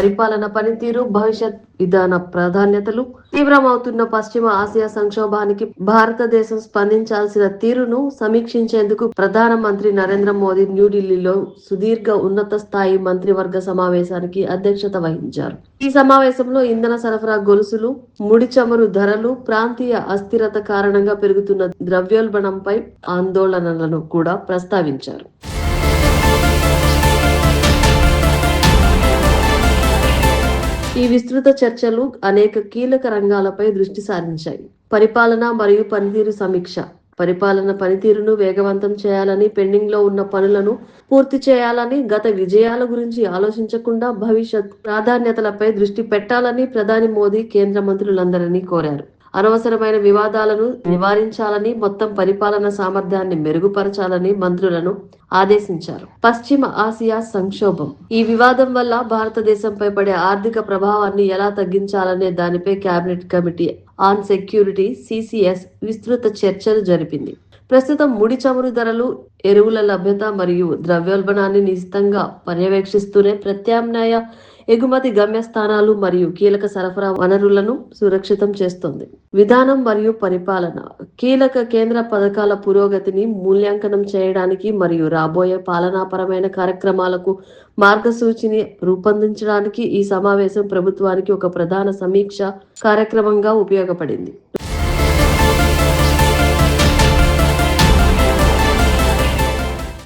పరిపాలన పనితీరు, భవిష్యత్ విధాన ప్రాధాన్యతలు, తీవ్రమవుతున్న పశ్చిమ ఆసియా సంక్షోభానికి భారతదేశం స్పందించాల్సిన తీరును సమీక్షించేందుకు ప్రధానమంత్రి నరేంద్ర మోదీ న్యూఢిల్లీలో సుదీర్ఘ ఉన్నత స్థాయి మంత్రివర్గ సమావేశానికి అధ్యక్షత వహించారు. ఈ సమావేశంలో ఇంధన సరఫరా గొలుసులు, ముడి చమురు ధరలు, ప్రాంతీయ అస్థిరత కారణంగా పెరుగుతున్న ద్రవ్యోల్బణంపై ఆందోళనలను కూడా ప్రస్తావించారు. ఈ విస్తృత చర్చలు అనేక కీలక రంగాలపై దృష్టి సారించాయి. పరిపాలన మరియు పనితీరు సమీక్ష. పరిపాలన పనితీరును వేగవంతం చేయాలని, పెండింగ్ లో ఉన్న పనులను పూర్తి చేయాలని, గత విజయాల గురించి ఆలోచించకుండా భవిష్యత్ ప్రాధాన్యతలపై దృష్టి పెట్టాలని ప్రధాని మోదీ కేంద్ర మంత్రులందరినీ కోరారు. అనవసరమైన వివాదాలను నివారించాలని, మొత్తం పరిపాలన సామర్థ్యాన్ని మెరుగుపరచాలని మంత్రులను ఆదేశించారు. పశ్చిమ ఆసియా సంక్షోభం. ఈ వివాదం వల్ల భారతదేశంపై పడే ఆర్థిక ప్రభావాన్ని ఎలా తగ్గించాలనే దానిపై cabinet committee on security (CCS) విస్తృత చర్చలు జరిపింది. ప్రస్తుతం ముడి చమురు ధరలు, ఎరువుల లభ్యత మరియు ద్రవ్యోల్బణాన్ని నిశితంగా పర్యవేక్షిస్తూనే ప్రత్యామ్నాయ ఎగుమతి గమ్యస్థానాలు మరియు కీలక సరఫరా వనరులను సురక్షితం చేస్తోంది. విధానం మరియు పరిపాలన. కీలక కేంద్ర పథకాల పురోగతిని మూల్యాంకనం చేయడానికి మరియు రాబోయే పాలనాపరమైన కార్యక్రమాలకు మార్గసూచిని రూపొందించడానికి ఈ సమావేశం ప్రభుత్వానికి ఒక ప్రధాన సమీక్ష కార్యక్రమంగా ఉపయోగపడింది.